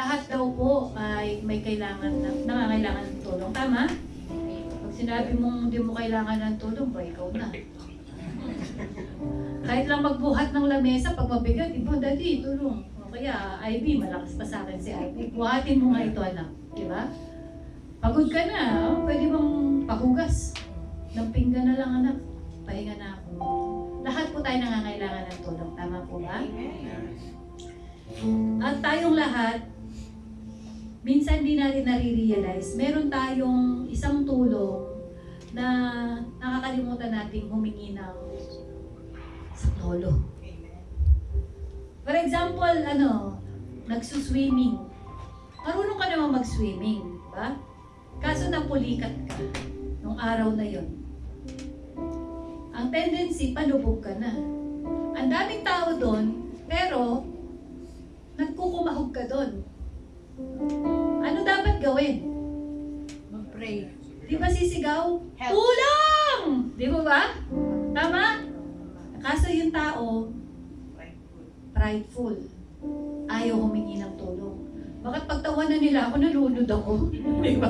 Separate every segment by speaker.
Speaker 1: Lahat daw po ay may nangangailangan ng tulong. Tama? Pag sinabi mong hindi mo kailangan ng tulong, ba ikaw na. Kahit lang magbuhat ng lamesa, pag mabigat, iba, daddy, tulong. O kaya, Ivy, malakas pa sa akin si Ivy. Buhatin mo nga ito, anak. Diba? Pagod ka na, pwede bang pahugas? Ng pinggan na lang, anak. Pahinga na ako. Lahat po tayo nangangailangan ng tulong. Tama po ba? At tayong lahat, minsan di natin nare-realize, meron tayong isang tulong na nakakalimutan nating humingi ng saklolo. For example, nagsuswimming. Marunong ka naman mag-swimming, ba? Kaso napulikat ka nung araw na yon. Ang tendency, palubog ka na. Ang daming tao doon, pero nagkukumahog ka doon. Ano dapat gawin?
Speaker 2: Mag-pray.
Speaker 1: Di ba sisigaw?
Speaker 2: Help.
Speaker 1: Tulong! Di ba ba? Tama? Kaso yung tao, prideful. Ayaw humingi ng tulong. Bakit pagtawanan nila ako, nalulod ako? Di ba?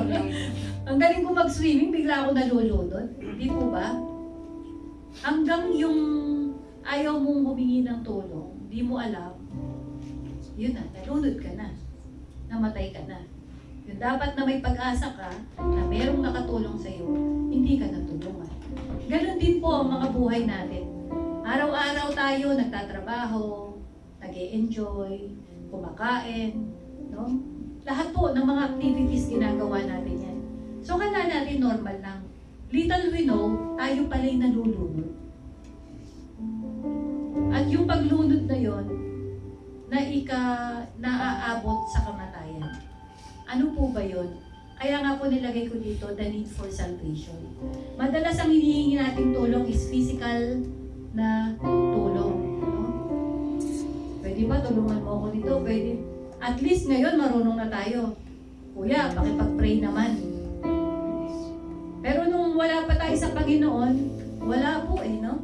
Speaker 1: Ang galing ko mag-swimming, bigla ako nalulunod. Di po ba? Hanggang yung ayaw mong humingi ng tulong, di mo alam, yun na, nalunod ka na. Namatay ka na. Yung dapat na may pag-asa ka, na merong nakatulong sa'yo, hindi ka natulungan. Ganon din po ang mga buhay natin. Araw-araw tayo nagtatrabaho, nag-e-enjoy, kumakain, no? Lahat po ng mga activities ginagawa natin yan. So kala natin normal lang. Little we know, tayo pala'y nalulunod. At yung paglunod na yon, naaabot sa kamatayan. Ano po ba yun? Kaya nga po nilagay ko dito, the need for salvation. Madalas ang hinihingi nating tulong is physical na tulong. No? Pwede ba tulungan mo ako dito? Pwede. At least ngayon marunong na tayo. Kuya, pakipag-pray naman. Pero nung wala pa tayo sa Panginoon, wala po no?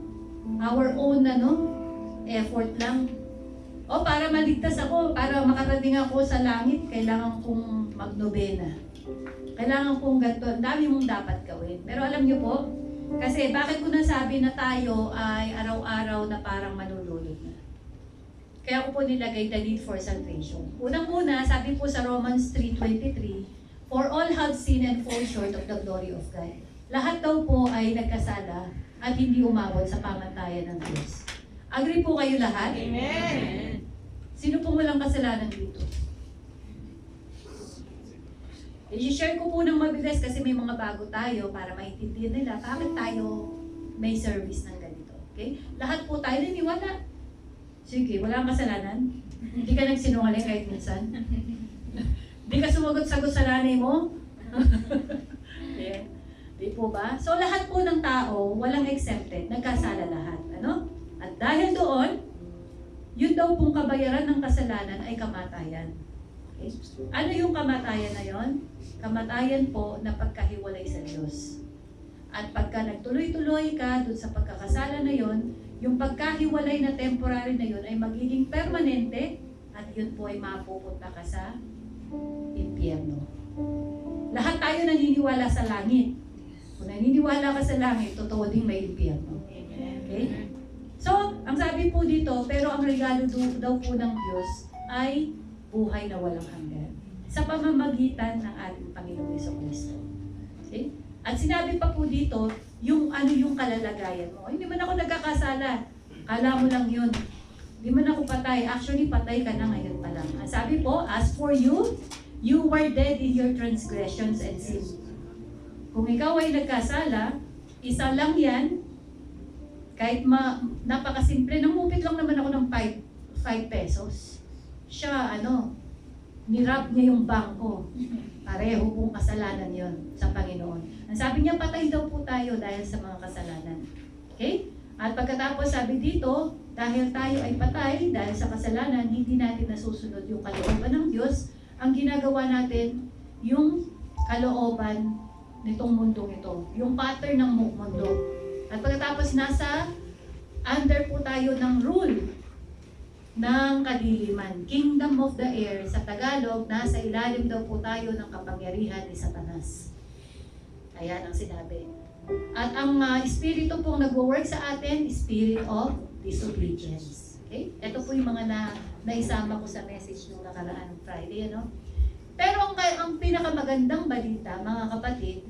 Speaker 1: Our own effort lang. O para maligtas ako, para makarating ako sa langit, kailangan kong magnobena. Kailangan kong ganito. Ang dami mong dapat gawin. Pero alam niyo po, kasi bakit ko nasabi na tayo ay araw-araw na parang manululod na? Kaya ko po nilagay the need for salvation. Unang-una, sabi po sa Romans 3:23, for all have sinned and fall short of the glory of God. Lahat daw po ay nagkasala at hindi umabot sa pamantayan ng Diyos. Agree po kayo lahat?
Speaker 2: Amen.
Speaker 1: Sino pong walang kasalanan dito? I-share ko po ng mabilis kasi may mga bago tayo para maintindihan nila bakit tayo may service ng ganito. Okay? Lahat po tayo niniwala. Sige, walang kasalanan. Hindi ka nagsinungaling kahit minsan. Hindi ka sumagot-sagot sa nanay mo. Yeah. Di po ba? So lahat po ng tao, walang exempted, nagkasala lahat. Ano? At dahil doon, yun daw pong kabayaran ng kasalanan ay kamatayan. Okay? Ano yung kamatayan na yon? Kamatayan po na pagkahiwalay sa Diyos. At pagka nagtuloy-tuloy ka dun sa pagkakasala na yon, yung pagkahiwalay na temporary na yon ay magiging permanente at yun po ay mapupunta ka sa impyerno. Lahat tayo naniniwala sa langit. Kung naniniwala ka sa langit, totoo din may impyerno. Okay? So, ang sabi po dito, pero ang regalo daw po ng Diyos ay buhay na walang hanggan sa pamamagitan ng ating Panginoong Jesucristo. Okay? At sinabi pa po dito, yung kalalagayan mo. Hindi man ako nagkakasala. Kala mo lang yun. Hindi man ako patay. Actually, patay ka na ngayon pa lang. Ang sabi po, as for you, you were dead in your transgressions and sin. Kung ikaw ay nagkasala, isa lang yan, kahit napakasimple, namupit lang naman ako ng 5 pesos. Siya, nirap niya yung bangko. Pareho pong kasalanan yon sa Panginoon. Ang sabi niya, patay daw po tayo dahil sa mga kasalanan. Okay? At pagkatapos sabi dito, dahil tayo ay patay dahil sa kasalanan, hindi natin nasusunod yung kalooban ng Diyos. Ang ginagawa natin, yung kalooban nitong mundong ito. Yung pattern ng mundo. At pagkatapos nasa under po tayo ng rule ng kadiliman. Kingdom of the air, sa Tagalog, nasa ilalim daw po tayo ng kapangyarihan ni Satanas. Ayan ang sinabi. At ang espiritu pong nagwo-work sa atin, spirit of disobedience. Okay? Ito po yung mga naisama ko sa message nung nakaraan Friday, ano? Pero ang pinakamagandang balita, mga kapatid,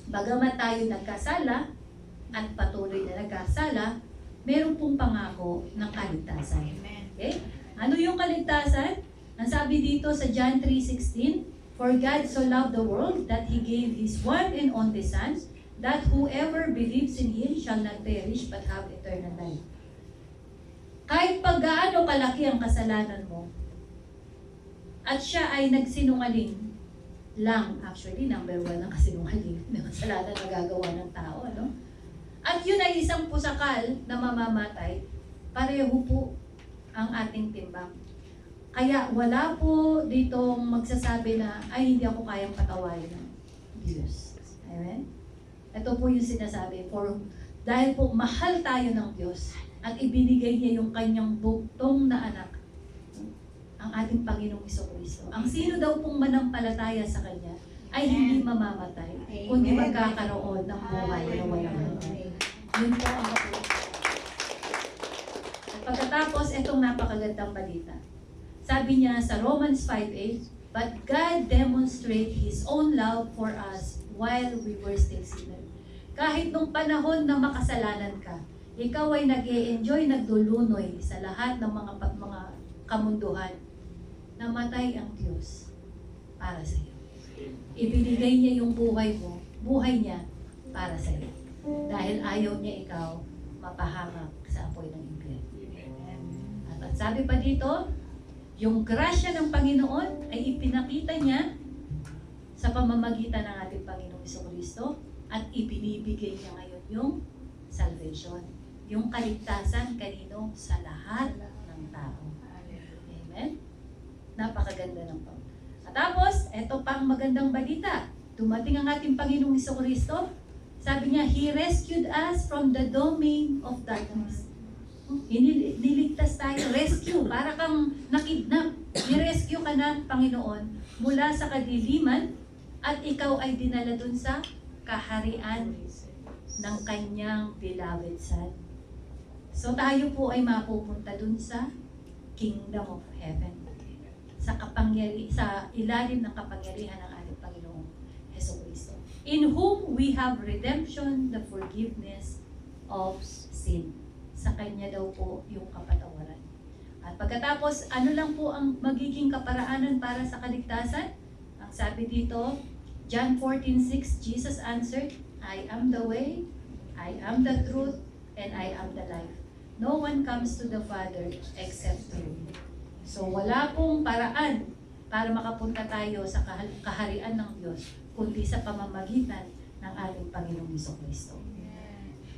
Speaker 1: bagamat tayo nagkasala at patuloy na nagkasala, meron pong pangako ng kaligtasan. Okay? Ano yung kaligtasan? Ang sabi dito sa John 3:16, "For God so loved the world that He gave His one and only Son, that whoever believes in Him shall not perish but have eternal life." Kahit pag gaano kalaki ang kasalanan mo, at siya ay nagsinungaling lang, actually, number 1 ang kasinungaling na kasalanan na gagawa ng tao, ano? At yun ay isang pusakal na mamamatay, pareho po ang ating timbang. Kaya wala po ditong magsasabi na, ay hindi ako kayang patawarin ng Diyos. Amen? Ito po yung sinasabi, dahil po mahal tayo ng Diyos at ibinigay niya yung kanyang bugtong na anak, ang ating Panginoong Jesucristo. Ang sino daw pong manampalataya sa Kanya ay hindi mamamatay, kundi magkakaroon ng buhay na walang hanggan. Yun po ang kapulutan. At pagkatapos, itong napakagandang balita. Sabi niya sa Romans 5:8, "But God demonstrate His own love for us while we were still sinners." Kahit nung panahon na makasalanan ka, ikaw ay nag-e-enjoy, nagdulunoy sa lahat ng mga kamunduhan. Namatay ang Diyos para sa iyo. Ibinigay niya yung buhay mo, buhay niya para sa iyo. Dahil ayaw niya ikaw mapahamak sa apoy ng impyerno. At sabi pa dito, yung grasya ng Panginoon ay ipinakita niya sa pamamagitan ng ating Panginoong Jesucristo at ibinibigay niya ngayon yung salvation. Yung kaligtasan kanino? Sa lahat ng tao. Amen? Napakaganda ng Panginoon. At tapos, eto pa ang magandang balita. Dumating ang ating Panginoong Jesucristo. Sabi niya, He rescued us from the domain of darkness. Niligtas tayo, rescue. Para kang nakidnap. Ni-rescue ka na, Panginoon, mula sa kadiliman at ikaw ay dinala dun sa kaharian ng kanyang beloved Son. So tayo po ay mapupunta dun sa Kingdom of Heaven. Sa ilalim ng kapangyarihan ng ating Panginoong Jesucristo. In whom we have redemption, the forgiveness of sin. Sa Kanya daw po yung kapatawaran. At pagkatapos, ano lang po ang magiging kaparaanan para sa kaligtasan? Ang sabi dito, John 14:6, Jesus answered, "I am the way, I am the truth, and I am the life. No one comes to the Father except through me." So wala pong paraan para makapunta tayo sa kaharian ng Diyos, kundi sa pamamagitan ng ating Panginoong Jesucristo.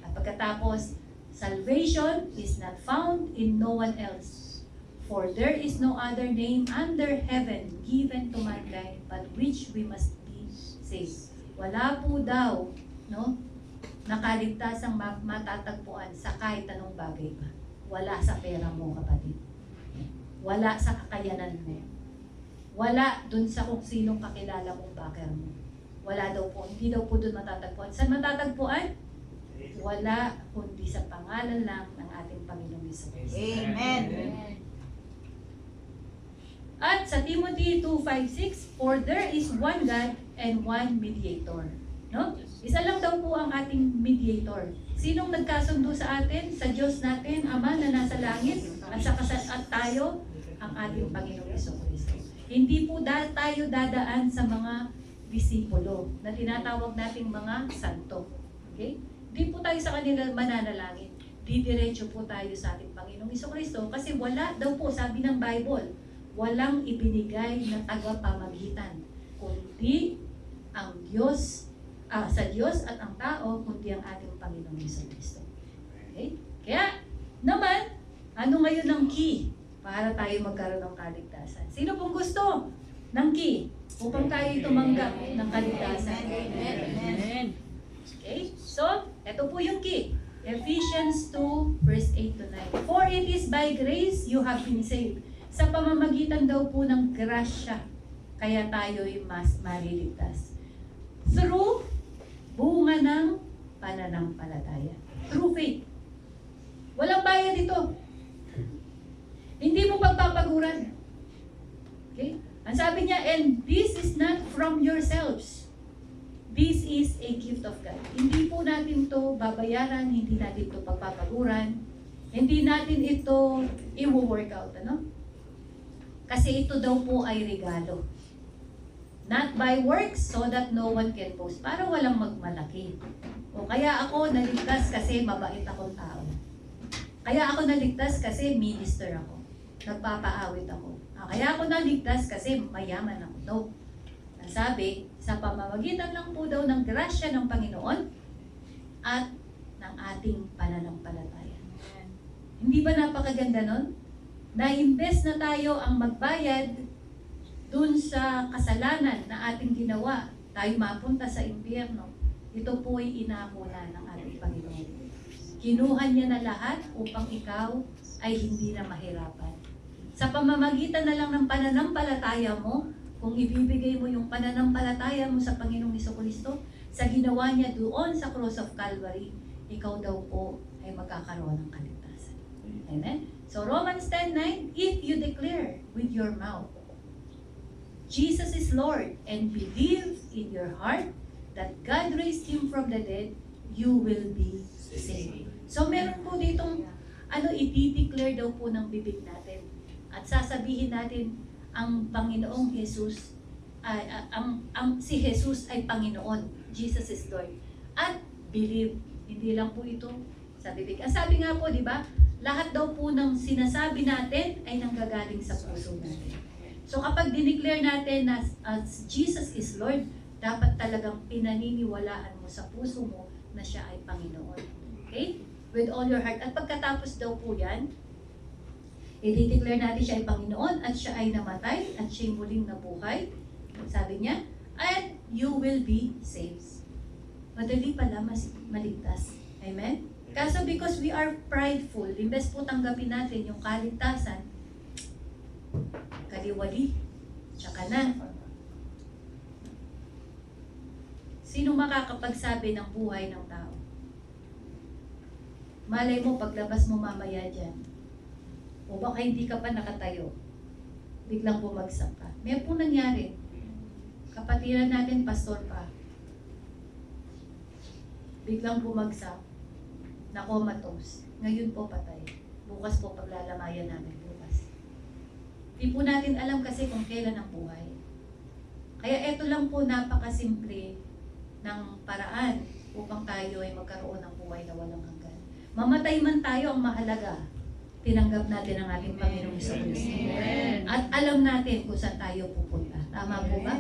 Speaker 1: At pagkatapos, salvation is not found in no one else. For there is no other name under heaven given to mankind but which we must be saved. Wala po daw, no, nakaligtasang matatagpuan sa kahit anong bagay pa. Wala sa pera mo, kapatid. Wala sa kakayanan mo. Wala dun sa kung sinong kakilala mong backer mo. Wala daw po, hindi daw po dun matatagpuan. Saan matatagpuan? Wala, kundi sa pangalan lang ng ating Panginoong Jesucristo.
Speaker 2: Amen.
Speaker 1: At sa Timothy 2:5-6, "For there is one God and one mediator." No? Isa lang daw po ang ating mediator. Sinong nagkasundo sa atin? Sa Diyos natin, Ama na nasa langit, at tayo, ang ating Panginoong Jesucristo. Hindi po tayo dadaan sa mga disipulo na tinatawag nating mga santo. Okay? Di po tayo sa kanila mananalangin. Didiretso po tayo sa ating Panginoong Jesucristo kasi wala daw po, sabi ng Bible, walang ibinigay na tagapamagitan kundi ang Diyos, sa Diyos at ang tao, kundi ang ating Panginoong Jesucristo. Okay? Kaya naman, ano ngayon ang key para tayo magkaroon ng kaligtasan? Sino pong gusto ng key upang tayo tumanggap ng kaligtasan?
Speaker 2: Amen.
Speaker 1: Okay? So, ito po yung key. Ephesians 2, verse 8 to 9. For it is by grace you have been saved. Sa pamamagitan daw po ng grasya, kaya tayo'y mas maliligtas. Through bunga ng pananampalataya. Through faith. Walang bayad ito. Hindi mo pagpapaguran. Okay? Ang sabi niya, and this is not from yourselves. This is a gift of God. Hindi po natin to babayaran, hindi natin to pagpapaguran, hindi natin ito i-work out, ano? Kasi ito daw po ay regalo. Not by works, so that no one can boast. Para walang magmalaki. O kaya ako naligtas kasi mabait akong tao. Kaya ako naligtas kasi minister ako. Nagpapaawit ako. Kaya ako naligtas kasi mayaman ako. No. Ang sabi, sa pamamagitan lang po daw ng grasya ng Panginoon at ng ating pananampalataya. Hindi ba napakaganda nun? Na imbes na tayo ang magbayad dun sa kasalanan na ating ginawa, tayo mapunta sa impyerno, ito po ay inakuna ng ating Panginoon. Kinuha niya na lahat upang ikaw ay hindi na mahirapan. Sa pamamagitan na lang ng pananampalataya mo, kung ibibigay mo yung pananampalataya mo sa Panginoong Jesucristo, sa ginawa niya doon sa cross of Calvary, ikaw daw po ay magkakaroon ng kaligtasan. Amen? So Romans 10:9, if you declare with your mouth, Jesus is Lord, and believe in your heart that God raised Him from the dead, you will be saved. So meron po ditong i-declare daw po ng bibig natin. At sasabihin natin, ang Panginoong Jesus, si Jesus ay Panginoon. Jesus is Lord. At believe, hindi lang po ito sa bibig. Ang sabi nga po, di ba, lahat daw po ng sinasabi natin ay nanggagaling sa puso natin. So kapag dineclare natin na Jesus is Lord, dapat talagang pinaniniwalaan mo sa puso mo na siya ay Panginoon. Okay? With all your heart. At pagkatapos daw po yan, i-declare natin siya ay Panginoon at siya ay namatay at siya ay muling nabuhay. Sabi niya, and you will be saved. Madali pala maligtas. Amen? Kaso because we are prideful, imbes po tanggapin natin yung kaligtasan, kaliwali, tsaka na. Sino makakapagsabi ng buhay ng tao? Malay mo, paglabas mo mamaya dyan, o baka hindi ka pa nakatayo, biglang bumagsak ka. May po nangyari. Kapatiran natin, pastor pa. Biglang bumagsak, na-comatose. Ngayon po patay. Bukas po paglalamayan namin bukas. Di po natin alam kasi kung kailan ang buhay. Kaya ito lang po napakasimple ng paraan upang tayo ay magkaroon ng buhay na walang hanggan. Mamatay man tayo, ang mahalaga, tinanggap natin ang ating Panginoong Jesucristo. At alam natin kung saan tayo pupunta. Tama po ba?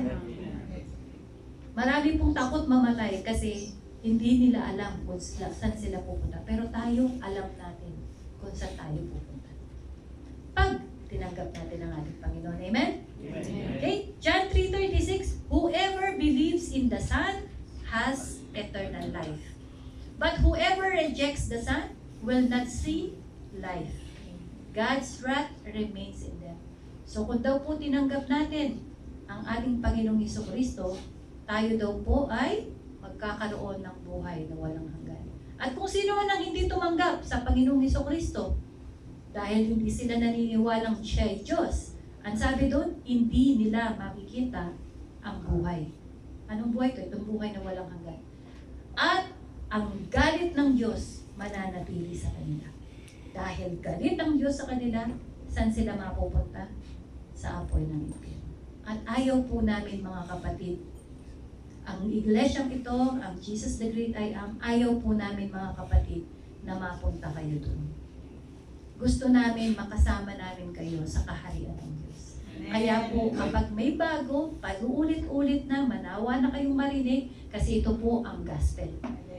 Speaker 1: Marami pong takot mamatay kasi hindi nila alam kung saan sila pupunta. Pero tayo, alam natin kung saan tayo pupunta. Pag tinanggap natin ang ating Panginoon. Amen? Okay? John 3:36, whoever believes in the Son has eternal life. But whoever rejects the Son will not see life. God's wrath remains in them. So kung daw po tinanggap natin ang ating Panginoong Jesucristo, tayo daw po ay magkakaroon ng buhay na walang hanggan. At kung sino man ang hindi tumanggap sa Panginoong Jesucristo, dahil hindi sila naniniwalang siya ay Diyos, ang sabi doon, hindi nila makikita ang buhay. Anong buhay ito? Itong buhay na walang hanggan. At ang galit ng Diyos mananatili sa kanila. Dahil galit ang Diyos sa kanila, saan sila mapupunta? Sa apoy ng impyerno. At ayaw po namin, mga kapatid, ang iglesyang ito, ang Jesus the Great I Am, ayaw po namin, mga kapatid, na mapunta kayo doon. Gusto namin makasama namin kayo sa kaharian ng Diyos. Kaya po, kapag may bago, pag-uulit-ulit na, manawa na kayong marinig, kasi ito po ang gospel.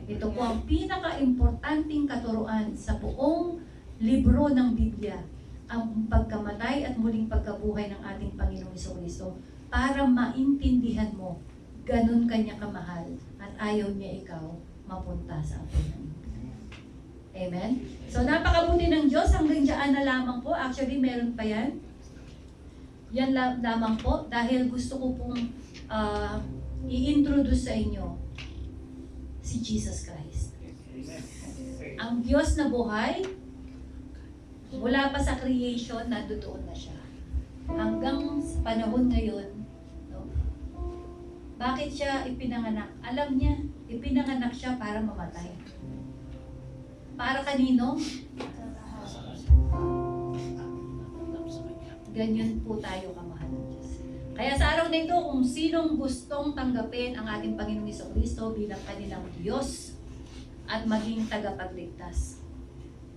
Speaker 1: Ito po ang pinaka-importanting katuruan sa buong libro ng Biblia, ang pagkamatay at muling pagkabuhay ng ating Panginoong Jesucristo, para maintindihan mo, ganun kanya kamahal at ayaw niya ikaw mapunta sa apoy ng impyerno. Amen? So, napakabuti ng Diyos. Hanggang dyan na lamang po. Actually, meron pa yan. Yan lamang po. Dahil gusto ko pong i-introduce sa inyo si Jesus Christ. Ang Diyos na buhay, mula pa sa creation, nandoon na siya. Hanggang sa panahon ngayon, no? Bakit siya ipinanganak? Alam niya, ipinanganak siya para mamatay. Para kanino? Ganyan po tayo kamahal ng Diyos. Kaya sa araw na ito, kung sinong gustong tanggapin ang ating Panginoong Jesucristo bilang kanilang Diyos at maging tagapagligtas,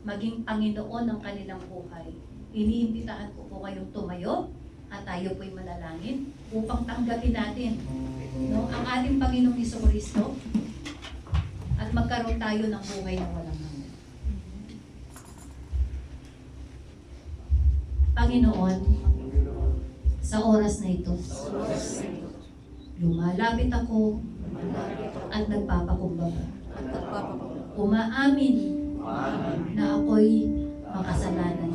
Speaker 1: maging Panginoon ng kanilang buhay, iniimbitahan ko po kayong tumayo at tayo po'y manalangin upang tanggapin natin, no, ang ating Panginoong Jesucristo at magkaroon tayo ng buhay na walang hanggan. Panginoon, sa oras na ito, lumalapit ako at nagpapakumbaba. Umaamin na ako'y makasalanan.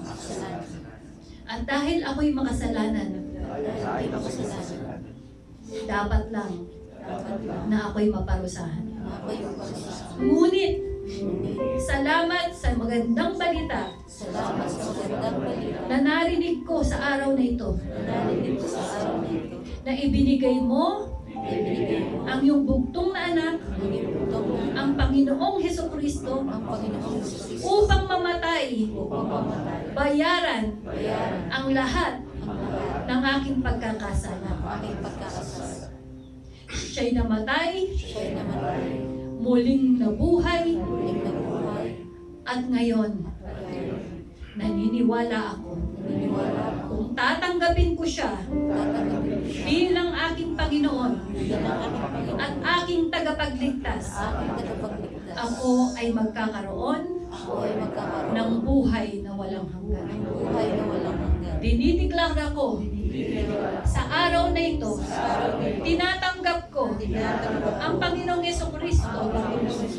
Speaker 1: At dahil ako'y makasalanan, dapat lang na ako'y maparusahan. Ngunit, salamat sa magandang balita na narinig ko sa araw na ito, na ibinigay mo ang iyong bugtong na anak, ang Panginoong Jesucristo, upang mamatay, bayaran ang lahat ng aking pagkakasala. Siya'y namatay, muling nabuhay, at ngayon, naniniwala ako kung tatanggapin ko siya bilang aking Panginoon at aking tagapagligtas, ako ay magkakaroon ng buhay na walang hanggan. Dinideklara ko sa araw na ito, tinatanggap ko ang Panginoong Jesucristo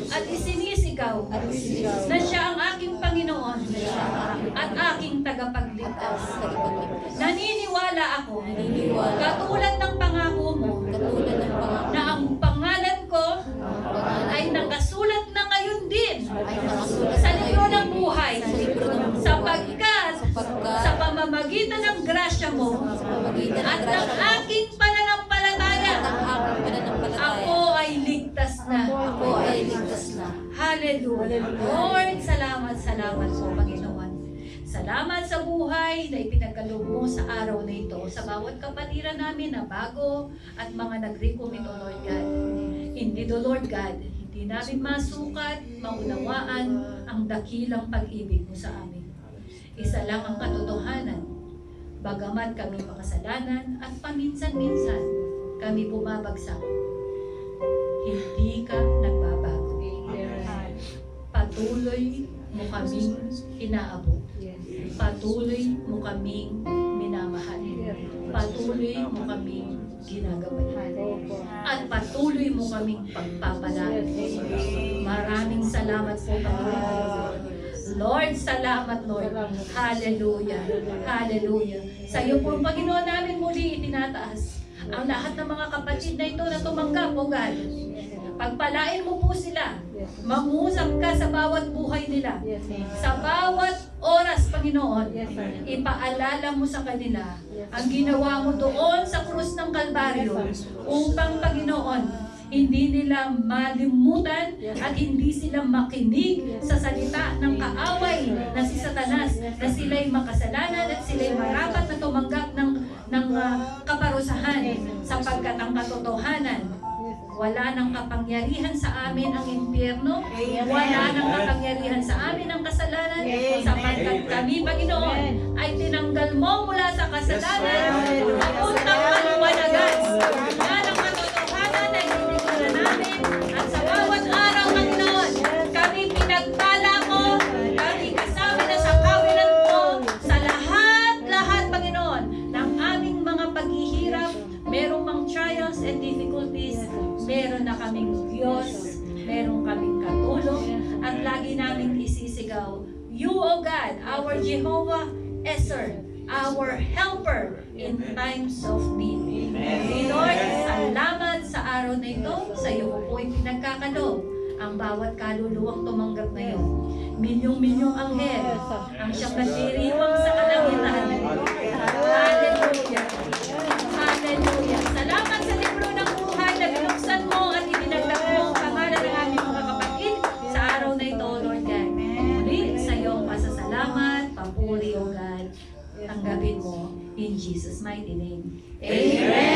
Speaker 1: at isinisigaw na siya ang aking Panginoon at aking tagapagligtas. Naniniwala ako, katulad ng pangako mo, na ang pangalan ko ay nakasulat na ngayon din sa libro ng buhay, sapagkat sa pamamagitan ng grasya mo at ng aking pananampalataya, ako ay ligtas na. Hallelujah. Lord, salamat po, Panginoon. Salamat sa buhay na ipinagkaloob mo sa araw na ito, sa bawat kapatiran namin na bago at mga nag-recommit, O Lord God. Hindi, O Lord God, hindi namin masukat, maunawaan ang dakilang pag-ibig mo sa amin. Isa lang ang katotohanan, bagamat kami makasalanan at paminsan-minsan kami bumabagsak, hindi ka nagbabago. Patuloy mo kaming inaabot. Patuloy mo kaming minamahal. Patuloy mo kaming ginagabayan. At patuloy mo kaming pagpapalain. Maraming salamat po, Panginoon. Lord, salamat, Lord. Hallelujah. Hallelujah. Sa iyo po, Panginoon, namin muli itinataas ang lahat ng mga kapatid na ito na tumanggap, O God. Pagpalain mo po sila. Mangusap ka sa bawat buhay nila. Sa bawat oras, Panginoon, ipaalala mo sa kanila ang ginawa mo doon sa krus ng Kalbaryo upang, Panginoon, hindi nila malimutan at hindi sila makinig sa salita ng kaaway na si Satanas, na sila'y makasalanan at sila'y marapat na tumanggap ng kaparusahan, sapagkat ang katotohanan, wala nang kapangyarihan sa amin ang impyerno, wala nang kapangyarihan sa amin ang kasalanan, sapagkat kami, Panginoon, ay tinanggal mo mula sa kasalanan papuntang kaluwanagan. Yan ang katotohanan na itinignan namin, at sa bawat araw, Panginoon, kami pinagpala mo, kami kasama na sa kawilan mo, sa lahat, Panginoon, ng aming mga paghihirap, merong mang trials and difficulties, meron na kaming Diyos, meron kaming katulong, at lagi naming isisig ikaw. You, O God, our Jehovah Ezer, our helper in times of need. Lord, salamat sa araw na ito. Sa iyo ko po'y pinagkakaloob ang bawat kaluluwang tumanggap ngayon. Milyong-milyong anghel ang siyang nagdiriwang sa kalangitan. Hallelujah. Hallelujah. Salamat sa libro ng buhay na binuksan mo at ibinagdak mo ang pangalan ng aming mga kapatid sa araw na ito, Lord God. Muli sa iyong pasasalamat, papuri, O God. Tanggapin mo in Jesus' mighty name. Amen.